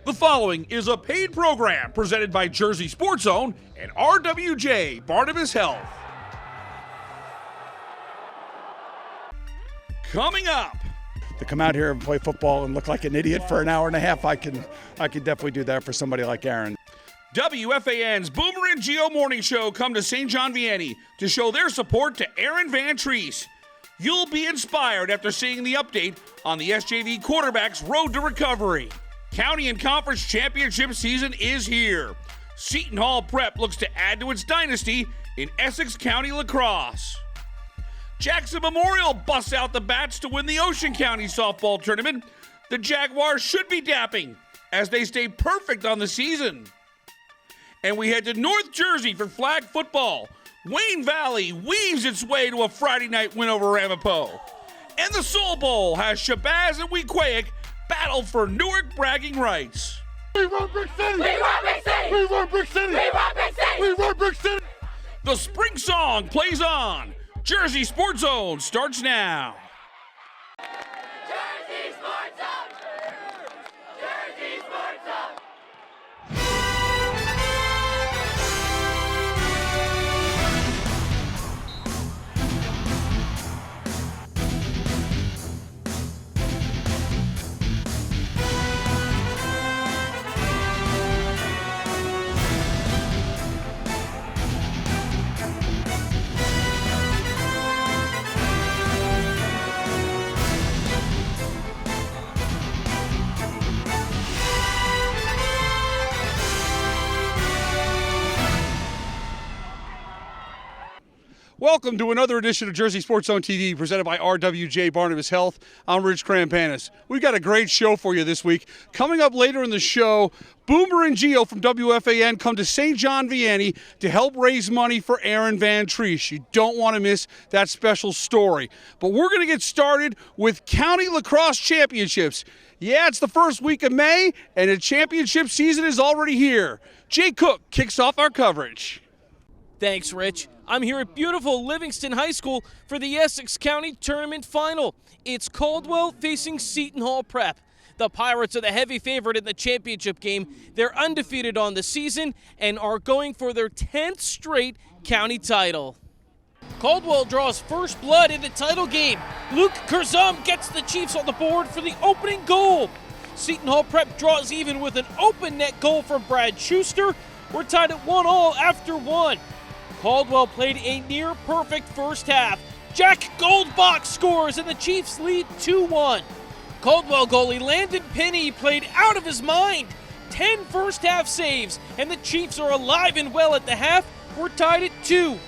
The following is a paid program presented by Jersey Sports Zone and RWJ Barnabas Health. Coming up. To come out here and play football and look like an idiot for an hour and a half, I can definitely do that for somebody like Aaron. WFAN's Boomer and Geo Morning Show come to St. John Vianney to show their support to Aaron Van Treese. You'll be inspired after seeing the update on the SJV quarterback's road to recovery. County and Conference Championship season is here. Seton Hall Prep looks to add to its dynasty in Essex County lacrosse. Jackson Memorial busts out the bats to win the Ocean County softball tournament. The Jaguars should be dapping as they stay perfect on the season. And we head to North Jersey for flag football. Wayne Valley weaves its way to a Friday night win over Ramapo. And the Soul Bowl has Shabazz and Weequahic battle for Newark bragging rights. We want Brick City! We want Brick City! We want Brick City! We want Brick City! We want Brick City! The spring song plays on. Jersey Sports Zone starts now. Jersey Sports Zone! Jersey Sports Zone! Welcome to another edition of Jersey Sports Zone TV presented by RWJ Barnabas Health. I'm Rich Krampanis. We've got a great show for you this week. Coming up later in the show, Boomer and Geo from WFAN come to St. John Vianney to help raise money for Aaron Van Treese. You don't want to miss that special story. But we're going to get started with County Lacrosse Championships. Yeah, it's the first week of May, and the championship season is already here. Jay Cook kicks off our coverage. Thanks, Rich. I'm here at beautiful Livingston High School for the Essex County Tournament Final. It's Caldwell facing Seton Hall Prep. The Pirates are the heavy favorite in the championship game. They're undefeated on the season and are going for their 10th straight county title. Caldwell draws first blood in the title game. Luke Curzum gets the Chiefs on the board for the opening goal. Seton Hall Prep draws even with an open net goal from Brad Schuster. We're tied at 1-1 after one. Caldwell played a near-perfect first half. Jack Goldbach scores and the Chiefs lead 2-1. Caldwell goalie Landon Penny played out of his mind. 10 first-half saves, and the Chiefs are alive and well at the half. We're tied at 2.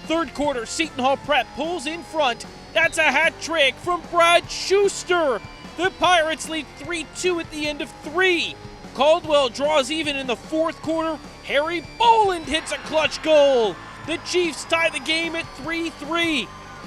Third quarter, Seton Hall Prep pulls in front. That's a hat trick from Brad Schuster. The Pirates lead 3-2 at the end of 3. Caldwell draws even in the fourth quarter. Harry Boland hits a clutch goal. The Chiefs tie the game at 3-3.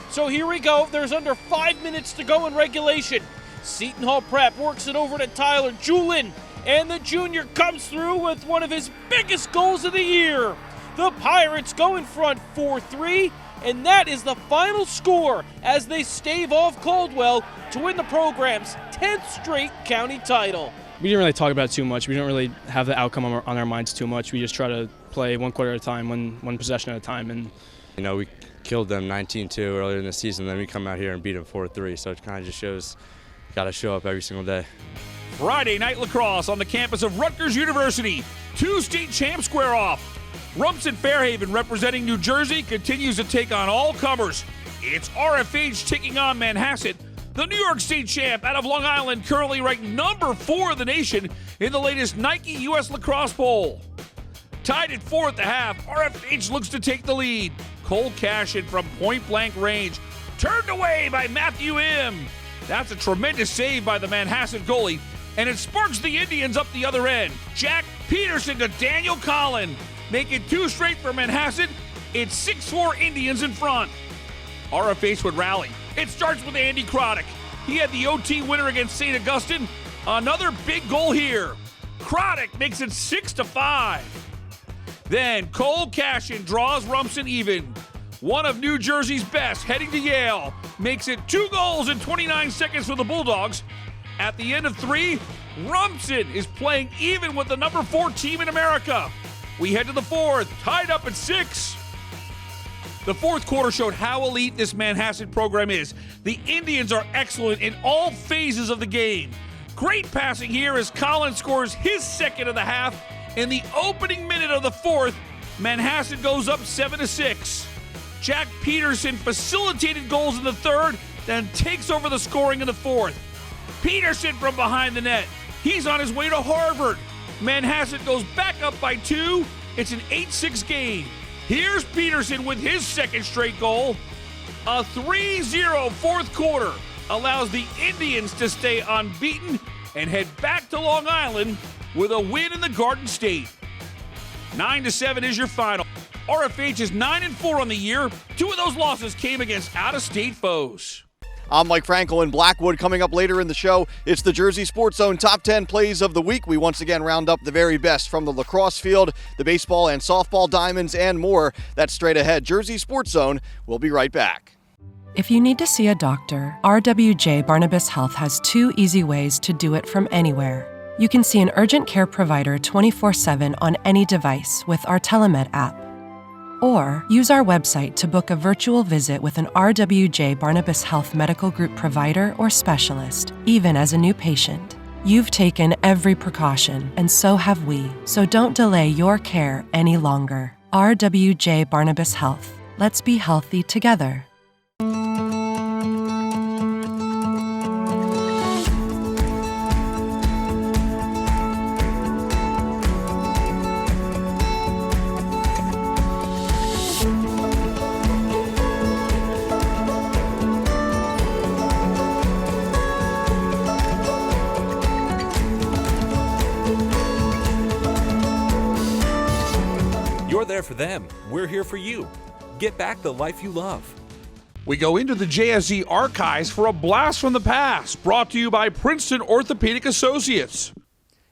So here we go. There's under 5 minutes to go in regulation. Seton Hall Prep works it over to Tyler Julin, and the junior comes through with one of his biggest goals of the year. The Pirates go in front 4-3, and that is the final score as they stave off Caldwell to win the program's 10th straight county title. We didn't really talk about it too much. We don't really have the outcome on our minds too much. We just try to play one quarter at a time, one possession at a time. And we killed them 19-2 earlier in the season, then we come out here and beat them 4-3. So it kind of just shows got to show up every single day. Friday night lacrosse on the campus of Rutgers University. 2 state champs square off. Rumson Fairhaven, representing New Jersey, continues to take on all comers. It's RFH taking on Manhasset. The New York State champ out of Long Island, currently ranked number 4 in the nation in the latest Nike U.S. Lacrosse Bowl. Tied at 4 at the half, RFH looks to take the lead. Cole Cashin from point-blank range, turned away by Matthew M. That's a tremendous save by the Manhasset goalie, and it sparks the Indians up the other end. Jack Peterson to Daniel Collin, make it 2 straight for Manhasset. It's 6-4 Indians in front. RFH would rally. It starts with Andy Croddick. He had the OT winner against St. Augustine. Another big goal here. Croddick makes it 6-5. Then Cole Cashin draws Rumson even. One of New Jersey's best, heading to Yale, makes it 2 goals in 29 seconds for the Bulldogs. At the end of 3, Rumson is playing even with the number 4 team in America. We head to the fourth, tied up at 6. The fourth quarter showed how elite this Manhasset program is. The Indians are excellent in all phases of the game. Great passing here as Collins scores his second of the half. In the opening minute of the fourth, Manhasset goes up 7-6. Jack Peterson facilitated goals in the third, then takes over the scoring in the fourth. Peterson from behind the net. He's on his way to Harvard. Manhasset goes back up by 2. It's an 8-6 game. Here's Peterson with his second straight goal. A 3-0 fourth quarter allows the Indians to stay unbeaten and head back to Long Island with a win in the Garden State. 9-7 is your final. RFH is 9-4 on the year. 2 of those losses came against out-of-state foes. I'm Mike Frankel in Blackwood. Coming up later in the show, it's the Jersey Sports Zone Top 10 Plays of the Week. We once again round up the very best from the lacrosse field, the baseball and softball diamonds, and more. That's straight ahead. Jersey Sports Zone. We'll be right back. If you need to see a doctor, RWJ Barnabas Health has 2 easy ways to do it from anywhere. You can see an urgent care provider 24/7 on any device with our Telemed app. Or use our website to book a virtual visit with an RWJ Barnabas Health Medical Group provider or specialist, even as a new patient. You've taken every precaution, and so have we, so don't delay your care any longer. RWJ Barnabas Health. Let's be healthy together. You're there for them. We're here for you. Get back the life you love. We go into the JSZ archives for a blast from the past, brought to you by Princeton Orthopedic Associates.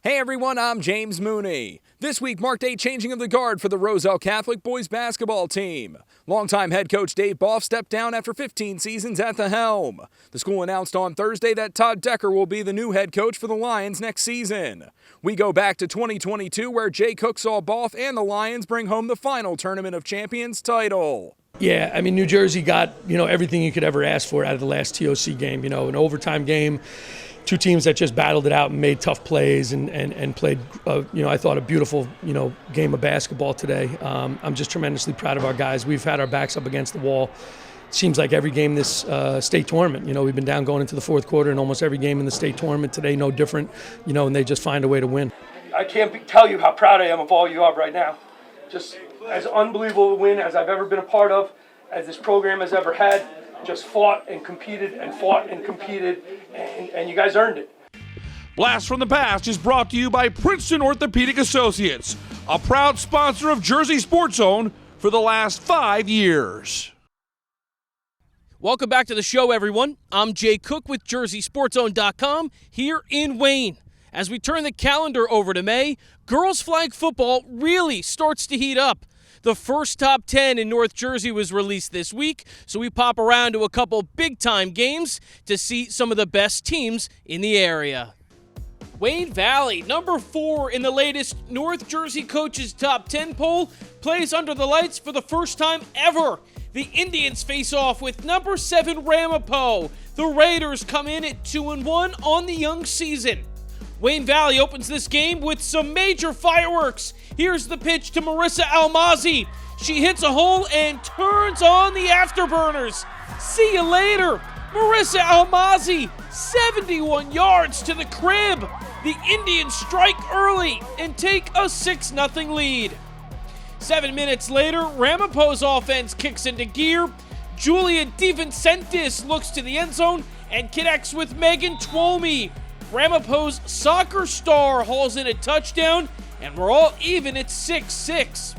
Hey everyone, I'm James Mooney. This week marked a changing of the guard for the Roselle Catholic boys basketball team. Longtime head coach Dave Boff stepped down after 15 seasons at the helm. The school announced on Thursday that Todd Decker will be the new head coach for the Lions next season. We go back to 2022 where Jay Cook saw Boff and the Lions bring home the final Tournament of Champions title. Yeah, I mean, New Jersey got, everything you could ever ask for out of the last TOC game, an overtime game. 2 teams that just battled it out and made tough plays and played, I thought a beautiful, game of basketball today. I'm just tremendously proud of our guys. We've had our backs up against the wall. It seems like every game this state tournament, we've been down going into the fourth quarter, and almost every game in the state tournament today, no different, and they just find a way to win. I can't tell you how proud I am of all you are right now. Just as unbelievable a win as I've ever been a part of, as this program has ever had. Just fought and competed, and you guys earned it. Blast from the Past is brought to you by Princeton Orthopedic Associates, a proud sponsor of Jersey Sports Zone for the last 5 years. Welcome back to the show, everyone. I'm Jay Cook with JerseySportsZone.com here in Wayne. As we turn the calendar over to May, girls flag football really starts to heat up. The first top 10 in North Jersey was released this week, so we pop around to a couple big-time games to see some of the best teams in the area. Wayne Valley, number 4 in the latest North Jersey Coaches Top 10 poll, plays under the lights for the first time ever. The Indians face off with number 7 Ramapo. The Raiders come in at 2-1 on the young season. Wayne Valley opens this game with some major fireworks. Here's the pitch to Marissa Almazi. She hits a hole and turns on the afterburners. See you later. Marissa Almazi, 71 yards to the crib. The Indians strike early and take a 6-0 lead. 7 minutes later, Ramapo's offense kicks into gear. Julia DeVincentis looks to the end zone and connects with Megan Twomey. Ramapo's soccer star hauls in a touchdown, and we're all even at 6-6.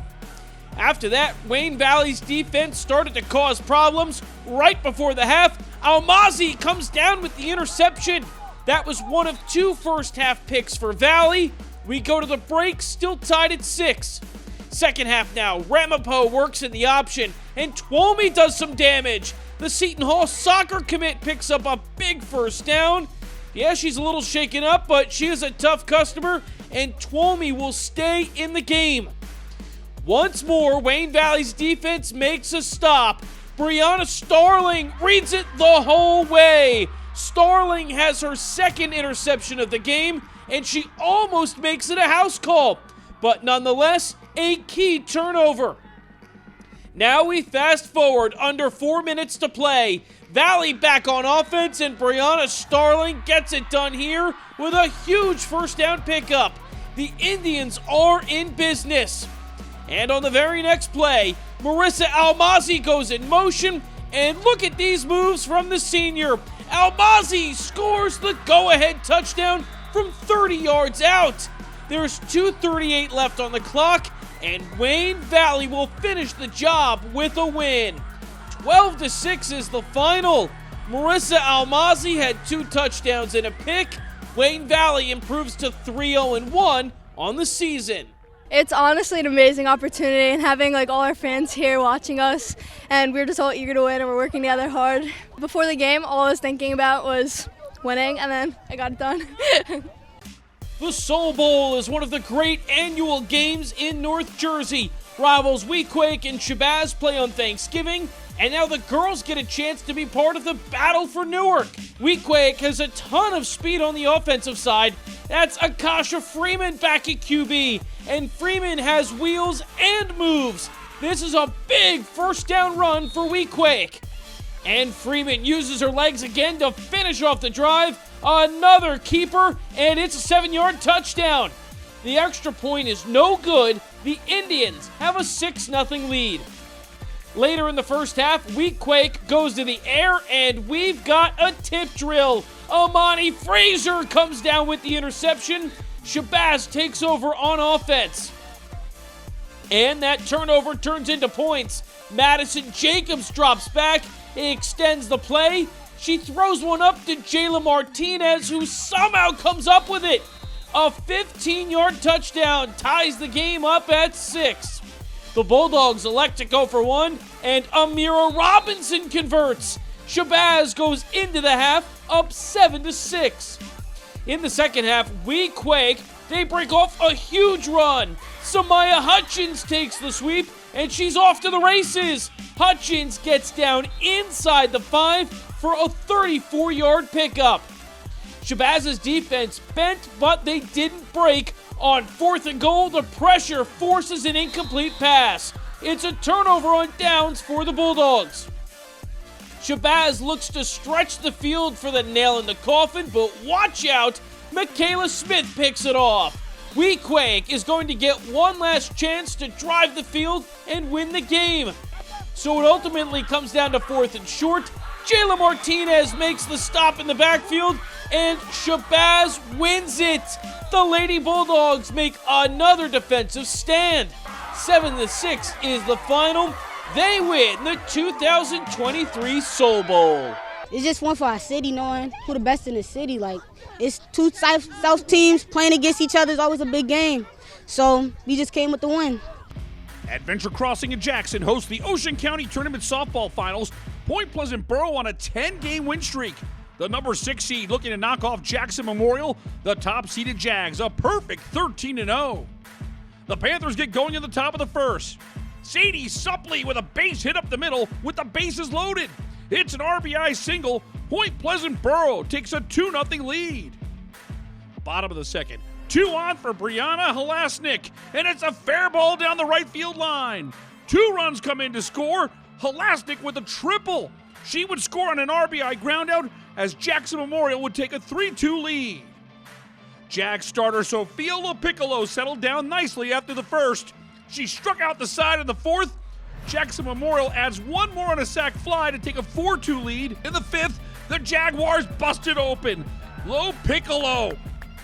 After that, Wayne Valley's defense started to cause problems. Right before the half, Almazi comes down with the interception. That was one of 2 first-half picks for Valley. We go to the break, still tied at 6. Second half now, Ramapo works in the option, and Twomey does some damage. The Seton Hall soccer commit picks up a big first down. Yeah, she's a little shaken up, but she is a tough customer, and Twomey will stay in the game. Once more, Wayne Valley's defense makes a stop. Brianna Starling reads it the whole way. Starling has her second interception of the game, and she almost makes it a house call, but nonetheless, a key turnover. Now we fast forward under 4 minutes to play. Valley back on offense, and Brianna Starling gets it done here with a huge first down pickup. The Indians are in business. And on the very next play, Marissa Almazi goes in motion, and look at these moves from the senior. Almazi scores the go-ahead touchdown from 30 yards out. There's 2:38 left on the clock, and Wayne Valley will finish the job with a win. 12-6 is the final. Marissa Almazi had 2 touchdowns and a pick. Wayne Valley improves to 3-0-1 on the season. It's honestly an amazing opportunity, and having all our fans here watching us, and we're just all eager to win and we're working together hard. Before the game, all I was thinking about was winning, and then I got it done. The Soul Bowl is one of the great annual games in North Jersey. Rivals Weequahic and Shabazz play on Thanksgiving, and now the girls get a chance to be part of the battle for Newark. Weequahic has a ton of speed on the offensive side. That's Akasha Freeman back at QB, and Freeman has wheels and moves. This is a big first down run for Weequahic. And Freeman uses her legs again to finish off the drive. Another keeper, and it's a 7-yard touchdown. The extra point is no good. The Indians have a 6-0 lead. Later in the first half, Weequahic goes to the air, and we've got a tip drill. Amani Fraser comes down with the interception. Shabazz takes over on offense. And that turnover turns into points. Madison Jacobs drops back. He extends the play. She throws one up to Jayla Martinez, who somehow comes up with it. A 15-yard touchdown ties the game up at 6. The Bulldogs elect to go for one, and Amira Robinson converts. Shabazz goes into the half, up 7-6. In the second half, Weequahic, they break off a huge run. Samaya Hutchins takes the sweep, and she's off to the races. Hutchins gets down inside the 5 for a 34-yard pickup. Shabazz's defense bent, but they didn't break. On 4th and goal, the pressure forces an incomplete pass. It's a turnover on downs for the Bulldogs. Shabazz looks to stretch the field for the nail in the coffin, but watch out, Michaela Smith picks it off. Weequahic is going to get one last chance to drive the field and win the game. So it ultimately comes down to 4th and short. Jayla Martinez makes the stop in the backfield, and Shabazz wins it. The Lady Bulldogs make another defensive stand. 7-6 is the final. They win the 2023 Soul Bowl. It's just one for our city, knowing who the best in the city. It's 2 South teams playing against each other is always a big game. So we just came with the win. Adventure Crossing in Jackson hosts the Ocean County Tournament Softball Finals. Point Pleasant Borough on a 10-game win streak. The number 6 seed looking to knock off Jackson Memorial. The top-seeded Jags, a perfect 13-0. The Panthers get going in the top of the first. Sadie Supley with a base hit up the middle with the bases loaded. It's an RBI single. Point Pleasant Borough takes a 2-0 lead. Bottom of the second. 2 on for Brianna Halasnik, and it's a fair ball down the right field line. 2 runs come in to score. Halasnik with a triple. She would score on an RBI groundout as Jackson Memorial would take a 3-2 lead. Jag starter Sophia LoPiccolo settled down nicely after the first. She struck out the side in the 4th. Jackson Memorial adds 1 more on a sac fly to take a 4-2 lead. In the 5th, the Jaguars busted open. LoPiccolo,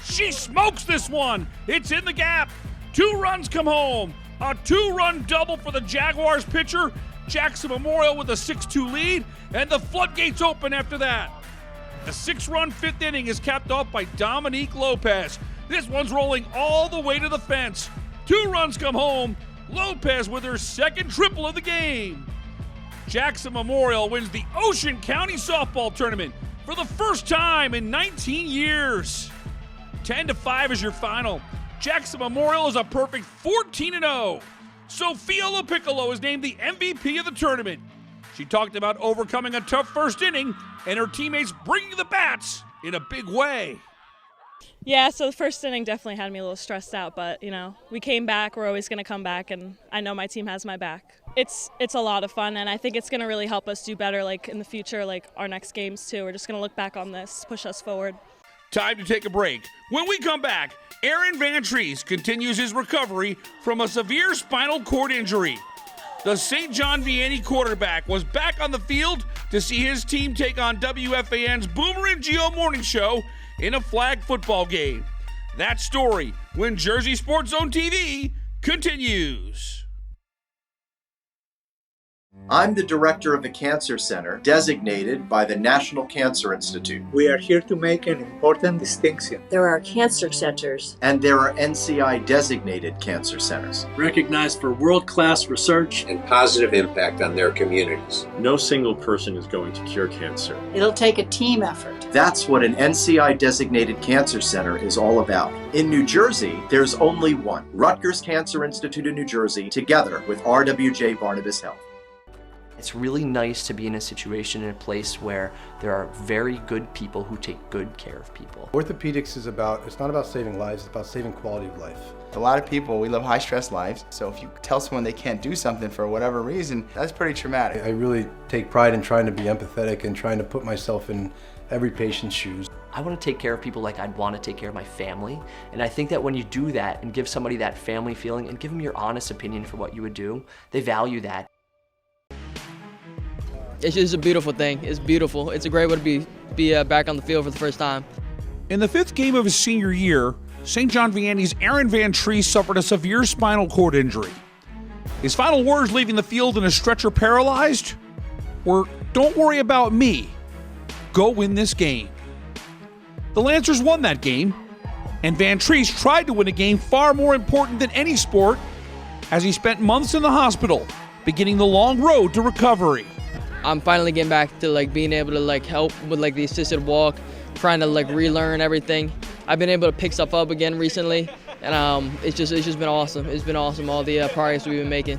she smokes this one. It's in the gap. 2 runs come home. A 2-run double for the Jaguars pitcher. Jackson Memorial with a 6-2 lead, and the floodgates open after that. The 6-run 5th inning is capped off by Dominique Lopez. This one's rolling all the way to the fence. 2 runs come home. Lopez with her second triple of the game. Jackson Memorial wins the Ocean County Softball Tournament for the first time in 19 years. 10-5 is your final. Jackson Memorial is a perfect 14-0. Sofia LaPiccolo is named the MVP of the tournament. She talked about overcoming a tough first inning and her teammates bringing the bats in a big way. Yeah, so the first inning definitely had me a little stressed out, but, you know, we came back. We're always going to come back, and I know my team has my back. It's a lot of fun, and I think it's going to really help us do better, like, in the future, like our next games, too. We're just going to look back on this, push us forward. Time to take a break. When we come back, Aaron Vantrease continues his recovery from a severe spinal cord injury. The St. John Vianney quarterback was back on the field to see his team take on WFAN's Boomer and Gio Morning Show in a flag football game. That story, when Jersey Sports Zone TV continues. I'm the director of the Cancer Center, designated by the National Cancer Institute. We are here to make an important distinction. There are cancer centers. And there are NCI-designated cancer centers. Recognized for world-class research and positive impact on their communities. No single person is going to cure cancer. It'll take a team effort. That's what an NCI-designated cancer center is all about. In New Jersey, there's only one. Rutgers Cancer Institute in New Jersey, together with RWJ Barnabas Health. It's really nice to be in a situation, in a place where there are very good people who take good care of people. Orthopedics is it's not about saving lives, it's about saving quality of life. A lot of people, we live high stress lives, so if you tell someone they can't do something for whatever reason, that's pretty traumatic. I really take pride in trying to be empathetic and trying to put myself in every patient's shoes. I want to take care of people like I'd want to take care of my family, and I think that when you do that and give somebody that family feeling and give them your honest opinion for what you would do, they value that. It's just a beautiful thing. It's beautiful. It's a great way to be back on the field for the first time. In the fifth game of his senior year, St. John Vianney's Aaron Vantrease suffered a severe spinal cord injury. His final words leaving the field in a stretcher paralyzed were, "Don't worry about me. Go win this game." The Lancers won that game, and Vantrease tried to win a game far more important than any sport as he spent months in the hospital, beginning the long road to recovery. I'm finally getting back to being able to help with the assisted walk, trying to relearn everything. I've been able to pick stuff up again recently, and it's just been awesome. It's been awesome, all the progress we've been making.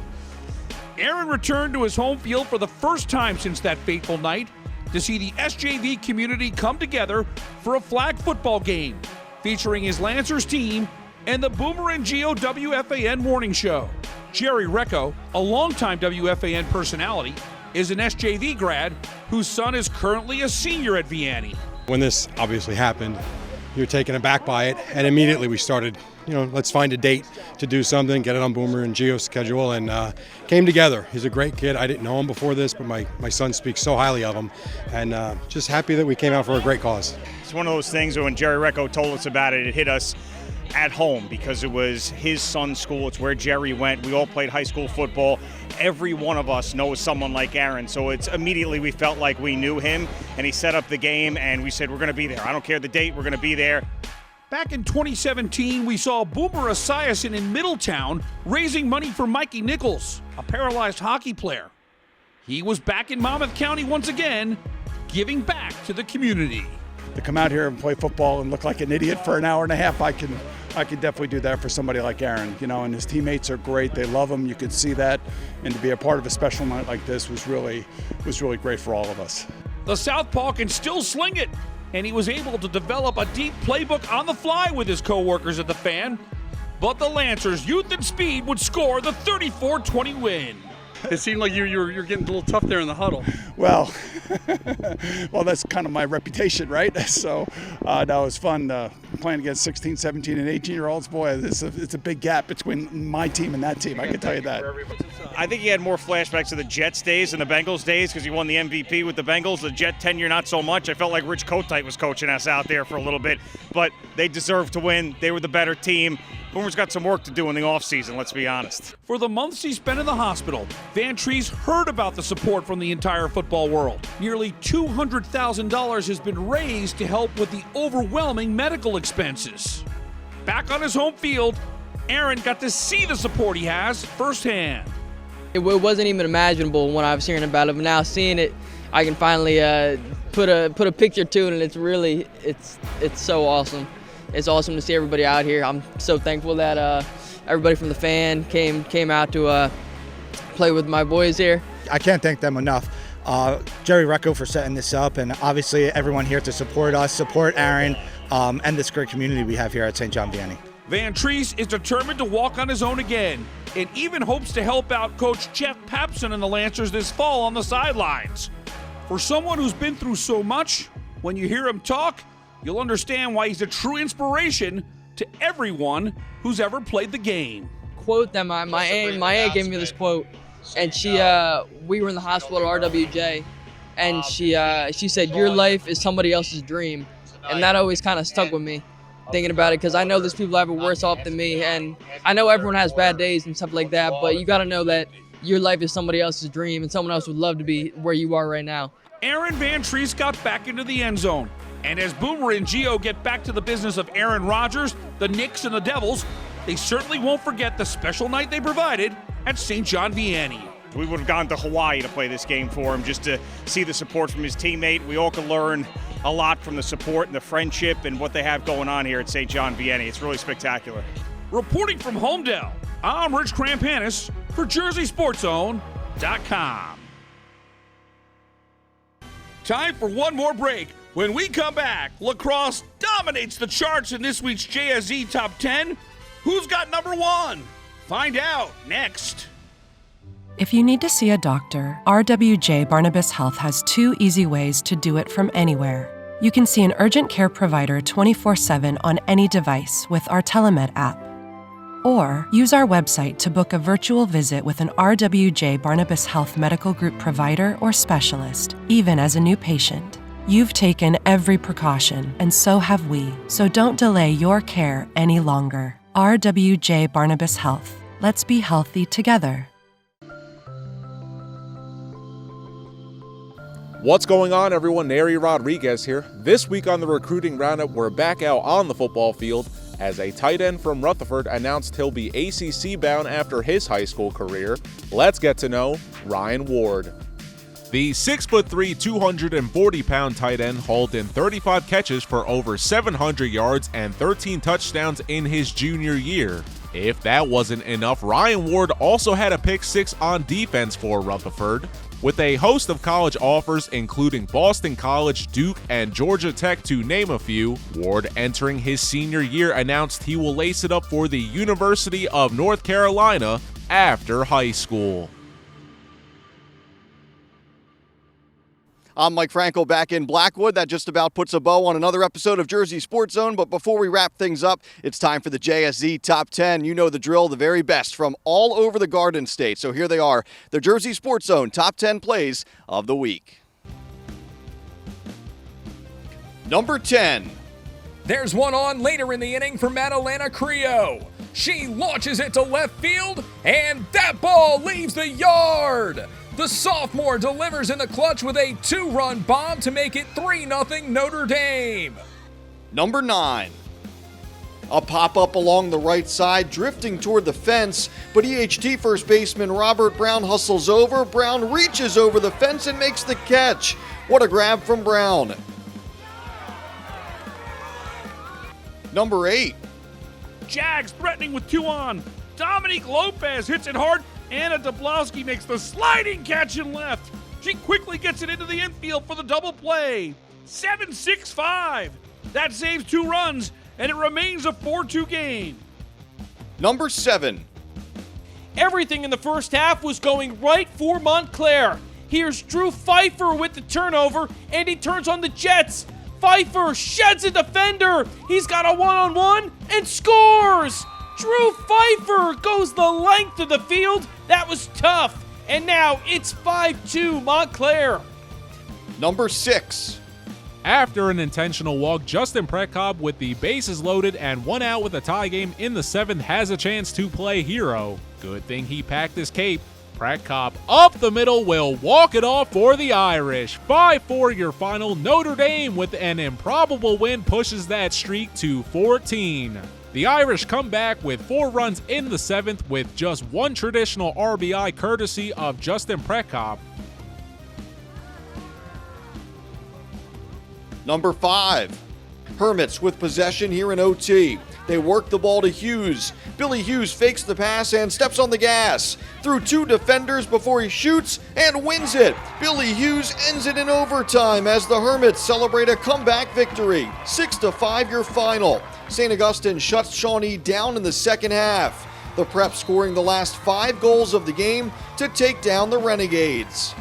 Aaron returned to his home field for the first time since that fateful night to see the SJV community come together for a flag football game featuring his Lancers team and the Boomer and Gio WFAN morning show. Jerry Recco, a longtime WFAN personality, is an SJV grad whose son is currently a senior at Vianney. When this obviously happened, you're taken aback by it, and immediately we started, let's find a date to do something, get it on Boomer and Gio's schedule, and came together. He's a great kid. I didn't know him before this, but my son speaks so highly of him, and just happy that we came out for a great cause. It's one of those things when Jerry Recco told us about it, it hit us at home because it was his son's school. It's where Jerry went. We all played high school football. Every one of us knows someone like Aaron, so it's immediately we felt like we knew him, and he set up the game, and we said, we're going to be there. I don't care the date, we're going to be there. Back in 2017, we saw Boomer Esiason in Middletown raising money for Mikey Nichols, a paralyzed hockey player. He was back in Monmouth County once again, giving back to the community. To come out here and play football and look like an idiot for an hour and a half, I can definitely do that for somebody like Aaron, and his teammates are great. They love him. You could see that, and to be a part of a special night like this was really great for all of us. The Southpaw can still sling it, and he was able to develop a deep playbook on the fly with his co-workers at the Fan, but the Lancers' youth and speed would score the 34-20 win. It seemed like you're getting a little tough there in the huddle. Well, that's kind of my reputation, right? So that was fun playing against 16, 17, and 18-year-olds. Boy, it's a big gap between my team and that team, I can tell you that. I think he had more flashbacks to the Jets days than the Bengals days because he won the MVP with the Bengals. The Jet tenure, not so much. I felt like Rich Kotite was coaching us out there for a little bit, but they deserved to win. They were the better team. Boomer's got some work to do in the offseason, let's be honest. For the months he spent in the hospital, Vantrease heard about the support from the entire football world. Nearly $200,000 has been raised to help with the overwhelming medical expenses. Back on his home field, Aaron got to see the support he has firsthand. It wasn't even imaginable when I was hearing about it, but now seeing it, I can finally put a picture to it, and it's so awesome. It's awesome to see everybody out here. I'm so thankful that everybody from the fan came out to play with my boys here. I can't thank them enough. Jerry Recco for setting this up, and obviously everyone here to support us, support Aaron, and this great community we have here at St. John Vianney. Vantrease is determined to walk on his own again and even hopes to help out Coach Jeff Papson and the Lancers this fall on the sidelines. For someone who's been through so much, when you hear him talk, you'll understand why he's a true inspiration to everyone who's ever played the game. Quote that my aunt gave me this quote, and we were in the hospital at RWJ, and she said, "Your life is somebody else's dream," and that always kind of stuck with me, thinking about it, because I know there's people that have it worse off than me, and I know everyone has bad days and stuff like that, but you got to know that your life is somebody else's dream, and someone else would love to be where you are right now. Aaron Vantrease got back into the end zone, and as Boomer and Gio get back to the business of Aaron Rodgers, the Knicks, and the Devils, they certainly won't forget the special night they provided at St. John Vianney. We would have gone to Hawaii to play this game for him, just to see the support from his teammate. We all can learn a lot from the support and the friendship and what they have going on here at St. John Vianney. It's really spectacular. Reporting from Homedale, I'm Rich Krampanis for JerseySportsZone.com. Time for one more break. When we come back, lacrosse dominates the charts in this week's JSZ Top 10. Who's got number one? Find out next. If you need to see a doctor, RWJ Barnabas Health has 2 easy ways to do it from anywhere. You can see an urgent care provider 24/7 on any device with our Telemed app. Or use our website to book a virtual visit with an RWJ Barnabas Health Medical Group provider or specialist, even as a new patient. You've taken every precaution, and so have we, so don't delay your care any longer. RWJ Barnabas Health. Let's be healthy together. What's going on, everyone? Neri Rodriguez here. This week on the Recruiting Roundup, we're back out on the football field as a tight end from Rutherford announced he'll be ACC bound after his high school career. Let's get to know Ryan Ward. The 6'3", 240-pound tight end hauled in 35 catches for over 700 yards and 13 touchdowns in his junior year. If that wasn't enough, Ryan Ward also had a pick 6 on defense for Rutherford. With a host of college offers, including Boston College, Duke, and Georgia Tech to name a few, Ward, entering his senior year, announced he will lace it up for the University of North Carolina after high school. I'm Mike Franco back in Blackwood. That just about puts a bow on another episode of Jersey Sports Zone. But before we wrap things up, it's time for the JSZ Top 10. You know the drill, the very best from all over the Garden State. So here they are, the Jersey Sports Zone Top 10 Plays of the Week. Number 10. There's one on later in the inning for Madalena Creo. She launches it to left field, and that ball leaves the yard. The sophomore delivers in the clutch with a 2-run bomb to make it 3-0 Notre Dame. Number 9. A pop-up along the right side, drifting toward the fence, but EHT first baseman Robert Brown hustles over. Brown reaches over the fence and makes the catch. What a grab from Brown. Number 8. Jags threatening with 2 on. Dominique Lopez hits it hard. Anna Dablowski makes the sliding catch in left. She quickly gets it into the infield for the double play. 7-6-5. That saves 2 runs, and it remains a 4-2 game. Number 7. Everything in the first half was going right for Montclair. Here's Drew Pfeiffer with the turnover, and he turns on the Jets. Pfeiffer sheds a defender. He's got a one-on-one and scores. Drew Pfeiffer goes the length of the field. That was tough. And now it's 5-2 Montclair. Number 6. After an intentional walk, Justin Prekop, with the bases loaded and 1 out with a tie game in the 7th, has a chance to play hero. Good thing he packed his cape. Prekop up the middle will walk it off for the Irish. 5-4 your final. Notre Dame, with an improbable win, pushes that streak to 14. The Irish come back with 4 runs in the 7th with just 1 traditional RBI courtesy of Justin Prekop. Number 5, Hermits with possession here in OT. They work the ball to Hughes. Billy Hughes fakes the pass and steps on the gas. Through 2 defenders before he shoots and wins it. Billy Hughes ends it in overtime as the Hermits celebrate a comeback victory. 6-5 your final. St. Augustine shuts Shawnee down in the second half. The Prep scoring the last 5 goals of the game to take down the Renegades.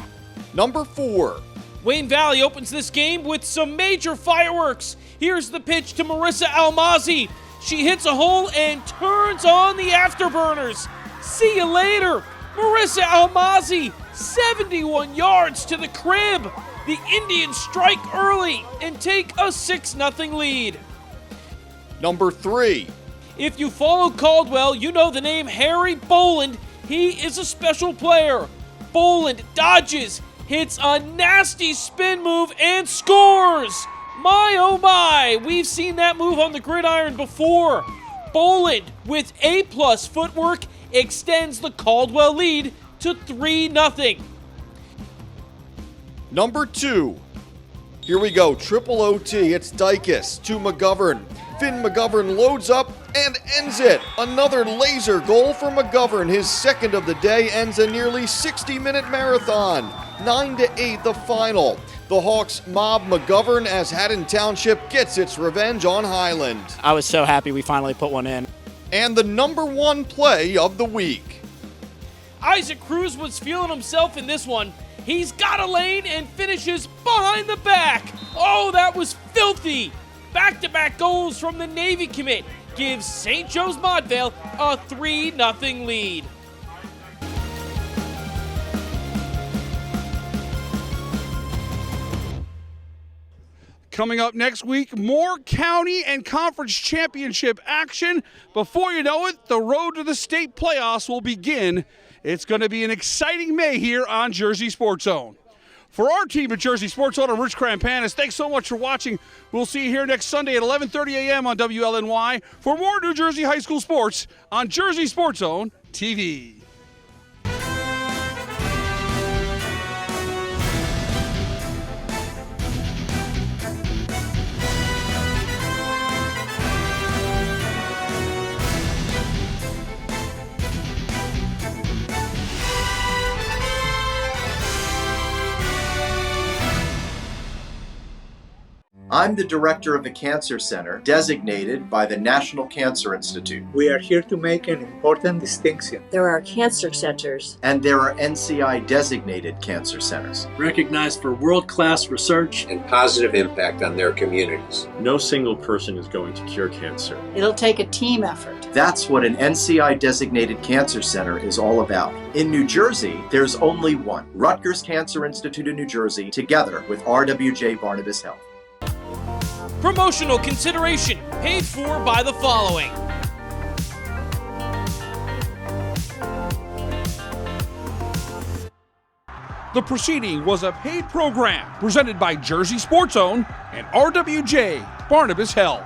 Number 4. Wayne Valley opens this game with some major fireworks. Here's the pitch to Marissa Almazi. She hits a hole and turns on the afterburners. See you later. Marissa Almazi, 71 yards to the crib. The Indians strike early and take a 6-0 lead. Number 3. If you follow Caldwell, you know the name Harry Boland. He is a special player. Boland dodges, hits a nasty spin move, and scores. My, oh my, we've seen that move on the gridiron before. Boland, with A+ footwork, extends the Caldwell lead to 3-0. Number 2. Here we go, triple OT. It's Dykes to McGovern. Finn McGovern loads up and ends it. Another laser goal for McGovern. His second of the day ends a nearly 60-minute marathon. 9-8 the final. The Hawks mob McGovern as Haddon Township gets its revenge on Highland. I was so happy we finally put one in. And the number 1 play of the week. Isaac Cruz was feeling himself in this one. He's got a lane and finishes behind the back. Oh, that was filthy. Back-to-back goals from the Navy commit gives St. Joe's Montvale a 3-0 lead. Coming up next week, more county and conference championship action. Before you know it, the road to the state playoffs will begin. It's going to be an exciting May here on Jersey Sports Zone. For our team at Jersey Sports Zone, I'm Rich Krampanis. Thanks so much for watching. We'll see you here next Sunday at 11:30 a.m. on WLNY for more New Jersey high school sports on Jersey Sports Zone TV. I'm the director of the Cancer Center, designated by the National Cancer Institute. We are here to make an important distinction. There are cancer centers. And there are NCI-designated cancer centers. Recognized for world-class research and positive impact on their communities. No single person is going to cure cancer. It'll take a team effort. That's what an NCI-designated cancer center is all about. In New Jersey, there's only one. Rutgers Cancer Institute of New Jersey, together with RWJ Barnabas Health. Promotional consideration paid for by the following. The proceeding was a paid program presented by Jersey Sports Zone and RWJ Barnabas Health.